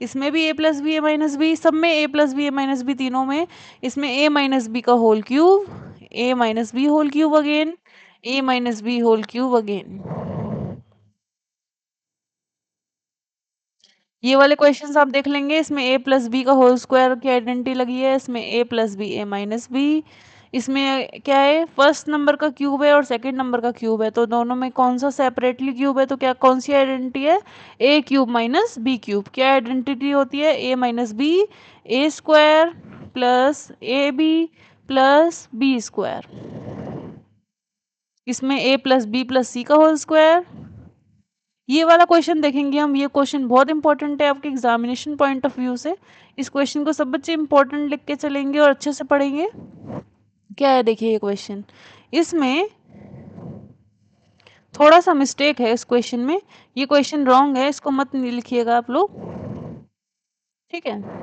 इसमें भी a plus B, A minus b, सब में a plus B, A minus b, तीनों में। इसमें ए माइनस बी का whole cube, A minus B whole cube again, a minus B whole cube again. ये वाले क्वेश्चंस आप देख लेंगे, इसमें ए प्लस बी का होल स्क्वायर की आइडेंटिटी लगी है, इसमें a plus B, A minus b. इसमें क्या है, फर्स्ट नंबर का क्यूब है और सेकंड नंबर का क्यूब है, तो दोनों में कौन सा सेपरेटली क्यूब है, तो क्या कौन सी आइडेंटिटी है, a cube minus B cube. क्या आइडेंटिटी होती है, a minus b, a square plus a b plus B square. इसमें a plus B plus c का होल स्क्वायर। ये वाला क्वेश्चन देखेंगे हम, ये क्वेश्चन बहुत इंपॉर्टेंट है आपके एग्जामिनेशन पॉइंट ऑफ व्यू से। इस क्वेश्चन को सब बच्चे इंपॉर्टेंट लिख के चलेंगे और अच्छे से पढ़ेंगे। क्या है, देखिए ये क्वेश्चन, इसमें थोड़ा सा मिस्टेक है इस क्वेश्चन में, ये क्वेश्चन रॉन्ग है, इसको मत लिखिएगा आप लोग, ठीक है।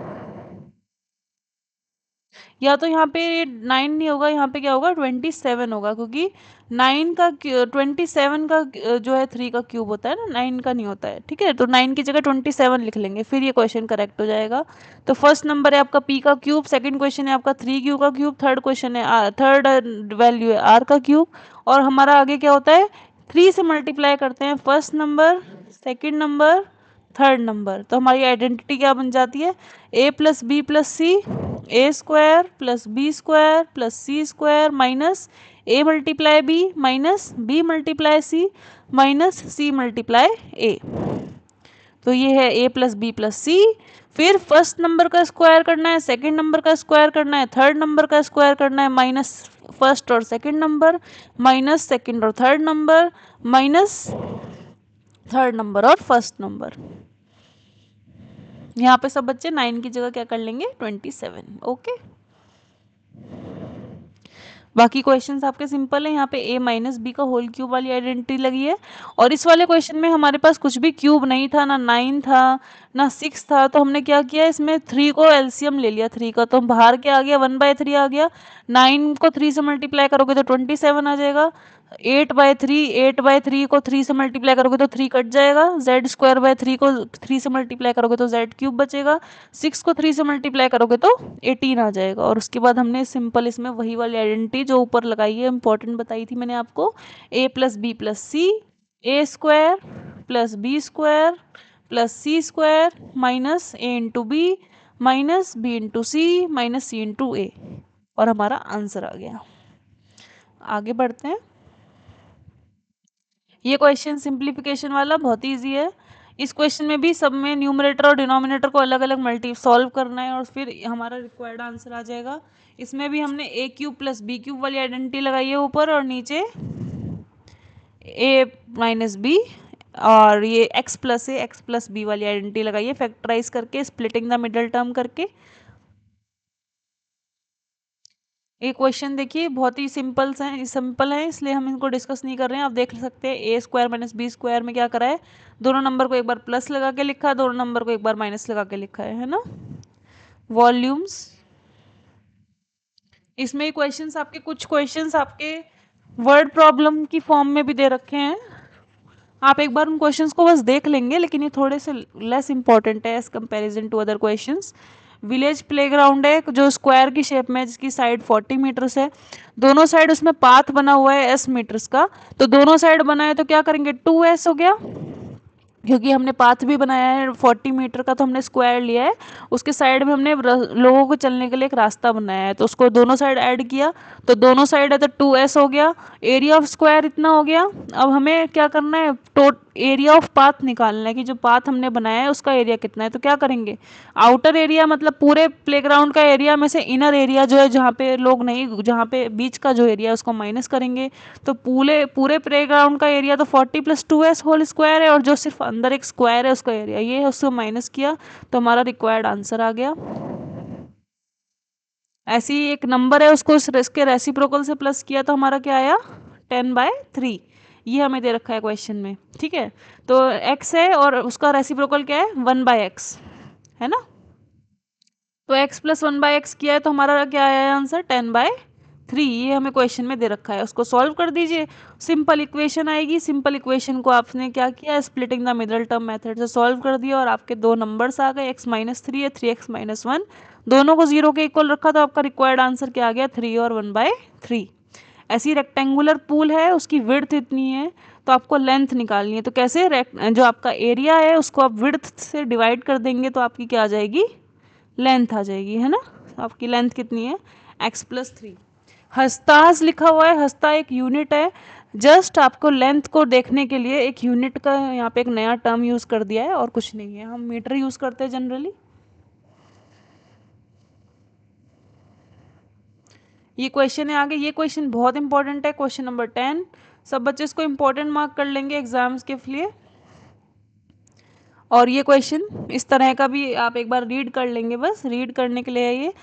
या तो यहाँ पे 9 नहीं होगा, यहाँ पे क्या होगा, 27 होगा, क्योंकि 9 का 27 का जो है 3 का क्यूब होता है ना, 9 का नहीं होता है, ठीक है। तो 9 की जगह 27 लिख लेंगे, फिर ये क्वेश्चन करेक्ट हो जाएगा। तो फर्स्ट नंबर है आपका पी का क्यूब, सेकंड क्वेश्चन है आपका 3 क्यू का क्यूब, थर्ड क्वेश्चन है थर्ड वैल्यू है आर का क्यूब, और हमारा आगे क्या होता है, 3 से मल्टीप्लाई करते हैं first number, second number, third number, तो हमारी आइडेंटिटी क्या बन जाती है, a plus B plus c, a square plus B square plus C square minus a multiply b minus b multiply c minus c multiply a. तो ये है a plus B plus c. फिर first number का square करना है, second number का square करना है, थर्ड नंबर का स्क्वायर करना है, माइनस फर्स्ट और सेकंड नंबर, माइनस सेकंड और third number, minus third number और फर्स्ट नंबर। यहाँ पे सब बच्चे 9 की जगह क्या कर लेंगे, 27। ओके, बाकी क्वेश्चंस आपके सिंपल है। यहाँ पे a माइनस बी का होल क्यूब वाली आइडेंटिटी लगी है, और इस वाले क्वेश्चन में हमारे पास कुछ भी क्यूब नहीं था, ना 9 था ना 6 था, तो हमने क्या किया, इसमें 3 को एलसीएम ले लिया, 3 का, तो बाहर क्या आ गया, 1/3 आ गया। 9 को 3 से मल्टीप्लाई करोगे तो 27 आ जाएगा, 8/3, 8/3 को 3 से मल्टीप्लाई करोगे तो 3 कट जाएगा। Z²/3 को 3 से मल्टीप्लाई करोगे तो Z³ बचेगा। 6 को 3 से मल्टीप्लाई करोगे तो 18 आ जाएगा। और उसके बाद हमने सिंपल इसमें वही वाली आइडेंटिटी जो ऊपर लगाई है, इंपॉर्टेंट बताई थी मैंने आपको, a+b+c, a² plus b² plus c² minus a×b minus b×c minus c×a, और हमारा आंसर आ गया। आगे बढ़ते हैं। ये क्वेश्चन सिंप्लीफिकेशन वाला बहुत इजी है। इस क्वेश्चन में भी सब में न्यूमरेटर और डिनोमिनेटर को अलग अलग मल्टी सॉल्व करना है और फिर हमारा रिक्वायर्ड आंसर आ जाएगा। इसमें भी हमने a³ प्लस b³ वाली आइडेंटिटी लगाई है ऊपर, और नीचे a-b, और ये x plus a x plus b वाली आइडेंटिटी लगाई है फैक्टराइज करके, स्प्लिटिंग द मिडल टर्म करके। ये क्वेश्चन देखिए बहुत ही सिंपल है, इसलिए हम इनको डिस्कस नहीं कर रहे हैं। आप देख सकते हैं a² माइनस b² में क्या करा है, दोनों नंबर को एक बार प्लस लगा के लिखा है, दोनों नंबर को एक बार माइनस लगा के लिखा है ना। वॉल्यूम्स, इसमें क्वेश्चंस आपके, कुछ क्वेश्चंस आपके वर्ड प्रॉब्लम की फॉर्म में भी दे रखे हैं। आप एक बार उन क्वेश्चंस को बस देख लेंगे, लेकिन ये थोड़े से लेस इंपॉर्टेंट है as comparison to other questions. Village playground है जो स्क्वायर की शेप में है, जिसकी साइड 40 मीटर्स है। दोनों साइड उसमें पाथ बना हुआ है s मीटर्स का, तो दोनों साइड बनाए तो क्या करेंगे, 2s हो गया, क्योंकि हमने पाथ भी बनाया है 40 मीटर का, तो हमने स्क्वायर लिया है, उसके साइड में हमने लोगों को चलने के लिए एक रास्ता बनाया है, तो उसको दोनों साइड ऐड किया, तो दोनों साइड है तो 2s हो गया। एरिया ऑफ स्क्वायर इतना हो गया। अब हमें क्या करना है, एरिया ऑफ पाथ निकालना है कि जो पाथ हमने बनाया है उसका एरिया कितना है। तो क्या करेंगे, आउटर एरिया मतलब पूरे प्लेग्राउंड का एरिया में से इनर एरिया जो है, जहाँ पे लोग नहीं, जहाँ पे बीच का जो एरिया है उसको माइनस करेंगे। तो पूरे पूरे प्लेग्राउंड का एरिया तो 40 + 2s होल स्क्वायर है, और जो सिर्फ अंदर एक स्क्वायर है उसका एरिया ये है, उसको माइनस किया तो हमारा रिक्वायर्ड आंसर आ गया। ऐसी एक नंबर है, उसको इसके रेसिप्रोकल से प्लस किया तो हमारा क्या आया, 10/3। ये हमें दे रखा है क्वेश्चन में, ठीक है। तो x है और उसका रेसिप्रोकल क्या है, 1/x, है ना। तो x + 1/x किया है तो हमारा क्या आया आंसर, 10/3। ये हमें क्वेश्चन में दे रखा है, उसको सॉल्व कर दीजिए, सिंपल इक्वेशन आएगी। सिंपल इक्वेशन को आपने क्या किया, splitting the middle term method से सॉल्व कर दिया, और आपके दो नंबर्स आ गए, x-3 है, 3x-1, दोनों को 0 के इक्वल रखा, तो आपका रिक्वायर्ड आंसर क्या आ गया, 3 और 1/3। ऐसी रेक्टेंगुलर पूल है, उसकी विड्थ इतनी है, तो आपको लेंथ निकालनी है। तो कैसे, जो आपका एरिया है उसको आप विड्थ से डिवाइड कर देंगे तो आपकी क्या आ जाएगी, लेंथ आ जाएगी, है ना। आपकी लेंथ कितनी है, x+3। हस्ताज लिखा हुआ है, हस्ता एक यूनिट है, जस्ट आपको लेंथ को देखने के लिए एक यूनिट का यहाँ पे एक नया टर्म यूज कर दिया है, और कुछ नहीं है। हम मीटर यूज करते हैं जनरली। ये क्वेश्चन है आगे, ये क्वेश्चन बहुत इंपॉर्टेंट है, क्वेश्चन नंबर 10। सब बच्चे इसको इंपॉर्टेंट मार्क कर लेंगे एग्जाम्स के लिए। और ये क्वेश्चन इस तरह का भी आप एक बार रीड कर लेंगे, बस रीड करने के लिए है ये,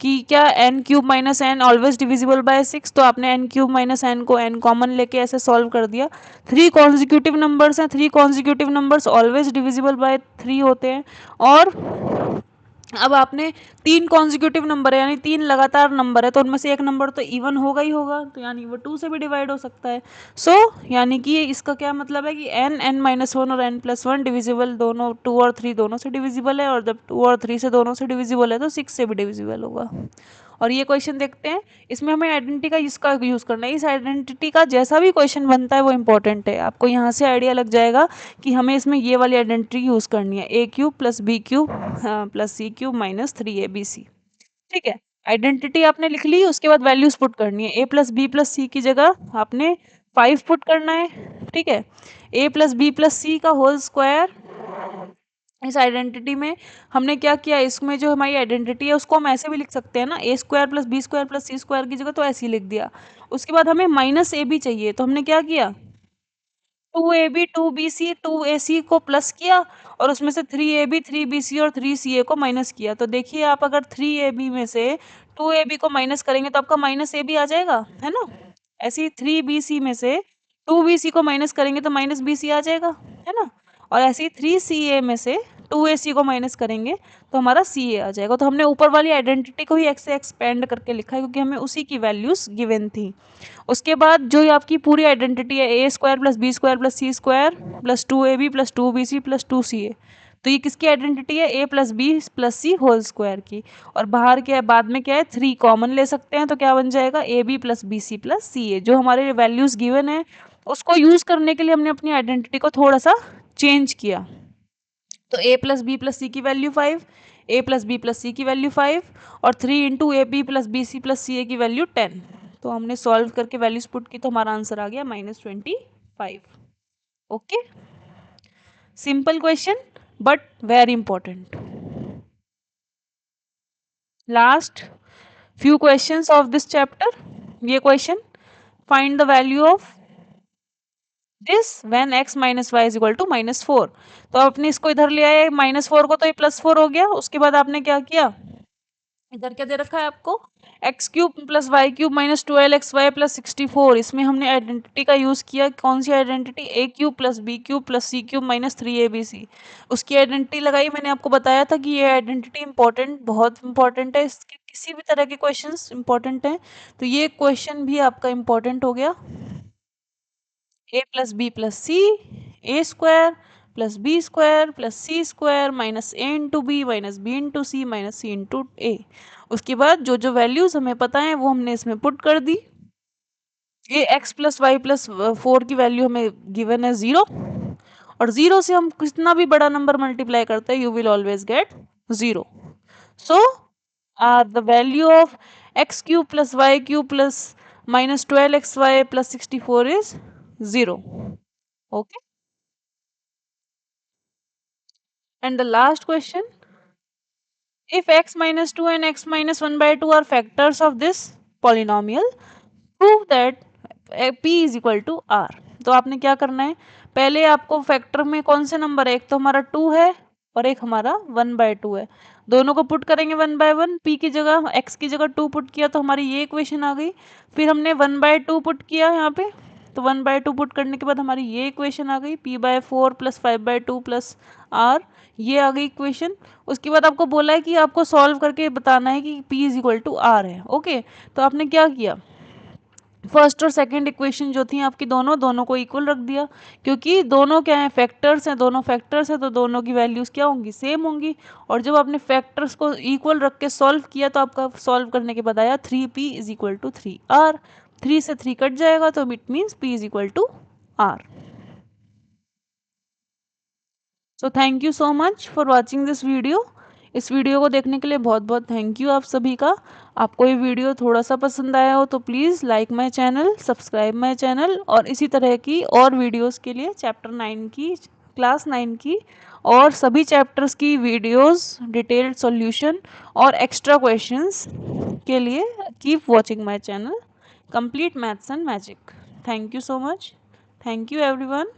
कि क्या n³ - n always divisible by 6। तो आपने n³ - n को n कॉमन लेके ऐसे सॉल्व कर दिया। 3 कॉन्जिक्यूटिव नंबर्स हैं, 3 consecutive numbers always divisible by 3 होते हैं। और अब आपने 3 कॉन्जिक्यूटिव नंबर है, यानी 3 लगातार नंबर है, तो उनमें से एक नंबर तो इवन होगा ही होगा, तो यानी वो 2 से भी डिवाइड हो सकता है। यानी कि इसका क्या मतलब है कि n-1 और n+1 डिविजिबल, दोनों 2 और 3 दोनों से डिविजिबल है, और जब 2 और 3 से दोनों से डिविजिबल है तो 6 से भी डिविजिबल होगा। और ये क्वेश्चन देखते हैं, इसमें हमें आइडेंटिटी का इसका यूज़ करना है। इस आइडेंटिटी का जैसा भी क्वेश्चन बनता है वो इंपॉर्टेंट है, आपको यहाँ से आइडिया लग जाएगा कि हमें इसमें ये वाली आइडेंटिटी यूज़ करनी है, a³ + b³ + c³ - 3abc। ठीक है, आइडेंटिटी आपने लिख ली, उसके बाद वैल्यूज पुट करनी है। a + b + c की जगह आपने 5 पुट करना है, ठीक है। a + b + c का होल स्क्वायर, इस आइडेंटिटी में हमने क्या किया, इसमें जो हमारी आइडेंटिटी है उसको हम ऐसे भी लिख सकते हैं ना, a² + b² + c² की जगह तो ऐसे ही लिख दिया। उसके बाद हमें -ab चाहिए, तो हमने क्या किया, 2ab 2bc 2ac को प्लस किया, और उसमें से 3ab 3bc और 3ca को माइनस किया। तो देखिए आप अगर 3ab में से 2ab को माइनस करेंगे तो आपका -ab आ जाएगा, है ना। ऐसे ही 3bc में से 2bc को माइनस करेंगे तो -bc आ जाएगा, है ना। और ऐसे ही 3ca में से 2ac को माइनस करेंगे तो हमारा ca आ जाएगा। तो हमने ऊपर वाली आइडेंटिटी को ही x से एक्सपेंड करके लिखा है क्योंकि हमें उसी की वैल्यूज गिवन थी। उसके बाद जो ये आपकी पूरी आइडेंटिटी है a square plus B square plus C square plus 2ab plus 2bc plus 2ca, तो ये किसकी आइडेंटिटी है, a plus B plus C whole square की। और बाहर क्या है, बाद में क्या है, 3 कॉमन ले सकते हैं तो क्या बन जाएगा, a b plus b c plus c a. जो हमारे वैल्यूज गिवन है उसको यूज करने के लिए हमने अपनी आइडेंटिटी को थोड़ा सा चेंज किया। तो a plus B plus c की value 5, a plus B plus c की वैल्यू 5 और 3 into a b plus b c plus c a की वैल्यू 10। तो हमने सॉल्व करके वैल्यूज पुट की तो हमारा आंसर आ गया -25। Okay, simple question but very important. Last few questions of this chapter। ये question, find the value of this when x minus y is equal to -4। तो आपने इसको इधर ले आए -4 को, तो ये +4 हो गया। उसके बाद आपने क्या किया, इधर क्या दे रखा है आपको, x cube plus Y cube minus 12xy plus 64। इसमें हमने आइडेंटिटी का यूज किया, कौन सी identity, a cube plus B cube plus C cube minus 3abc। उसकी आइडेंटिटी लगाई। मैंने आपको बताया था कि ये आइडेंटिटी इंपॉर्टेंट, बहुत इंपॉर्टेंट है, इसके किसी भी तरह के क्वेश्चंस इंपॉर्टेंट हैं। तो ये क्वेश्चन भी आपका इंपॉर्टेंट हो गया। A plus B plus c, a square plus B square plus C square minus a into b minus b into c minus c into a. उसके बाद जो जो वैल्यूज हमें पता है वो हमने इसमें पुट कर दी। ये एक्स प्लस वाई प्लस 4 की वैल्यू हमें गिवन है 0, और 0 से हम कितना भी बड़ा नंबर मल्टीप्लाई करते हैं you will always get 0। So the value of X cube plus Y cube plus minus 12xy plus 64 is 0। Okay, and the last question, if x minus 2 and x minus 1 by 2 are factors of this polynomial, prove that p is equal to r। तो आपने क्या करना है, पहले आपको factor में कौन से नंबर है, एक तो हमारा 2 है और एक हमारा 1/2 है। दोनों को पुट करेंगे 1/1, p की जगह x की जगह 2 पुट किया तो हमारी ये इक्वेशन आ गई। फिर हमने 1/2 पुट किया यहाँ पे, तो 1/2 पुट करने के बाद हमारी ये इक्वेशन आ गई, p/4 प्लस 5/2 प्लस r, ये आ गई इक्वेशन। उसके बाद आपको बोला है कि आपको सॉल्व करके बताना है कि p is equal to r है। ओके, तो आपने क्या किया, फर्स्ट और सेकंड इक्वेशन जो थी आपकी, दोनों दोनों को इक्वल रख दिया, क्योंकि दोनों क्या है, फैक्टर्स हैं, दोनों फैक्टर्स हैं तो दोनों की वैल्यूज क्या होंगी, सेम होंगी। और जब आपने फैक्टर्स को इक्वल रख के सॉल्व किया तो आपका सॉल्व करने के बाद आया 3p is equal to 3r। 3 से 3 कट जाएगा तो it means p is equal to r। So thank you so much for watching this video. इस वीडियो को देखने के लिए बहुत बहुत थैंक यू आप सभी का। आपको ये वीडियो थोड़ा सा पसंद आया हो तो please like my channel, subscribe my channel, और इसी तरह की और वीडियोस के लिए चैप्टर 9 की, क्लास 9 की और सभी चैप्टर्स की वीडियोस, डिटेल्ड सॉल्यूशन और एक्स्ट्रा क्वेश्चंस के लिए keep watching my channel complete maths and magic. Thank you so much. Thank you everyone.